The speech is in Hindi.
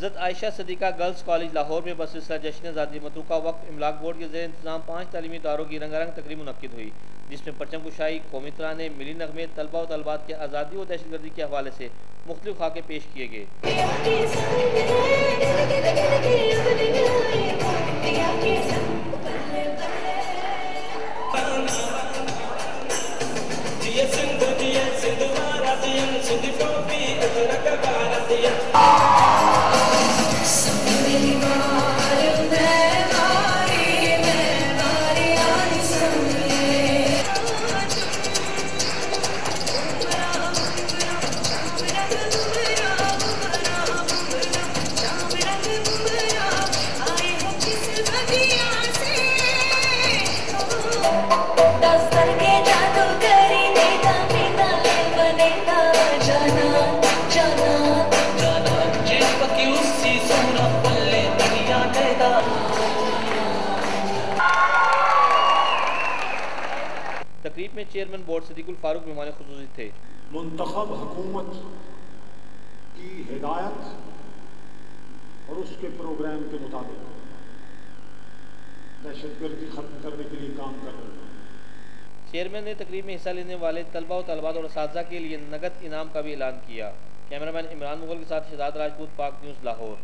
हज़रत आयशा सदीक़ा गर्ल्स कॉलेज लाहौर में बसिलसिला जश्न आज़ादी मतरूका वक्त इमलाक बोर्ड के ज़ेर इंतज़ाम 5 तालीमी इदारों की रंगारंग तकरीब मुनक्किद हुई, जिसमें परचम कुशाई, कौमी तराने, मिली नगमे, तलबा व तलबात के आज़ादी व दहशतगर्दी के हवाले से मुख्तलिफ खाके पेश किए गए। तकरीब में चेयरमैन बोर्ड सदीकुल फारूक मेहमान खुसूसी थे। मुंतखब हुकूमत की हिदायत और उसके प्रोग्राम के मुताबिक दहशतगर्दी खत्म करने के लिए काम कर रहे हैं। चेयरमैन ने तकरीब में हिस्सा लेने वाले तलबा व तलबात और असातिज़ा के लिए नगद इनाम का भी ऐलान किया। कैमरामैन इमरान मुगल के साथ शहजाद राजपूत, पाक न्यूज़ लाहौर।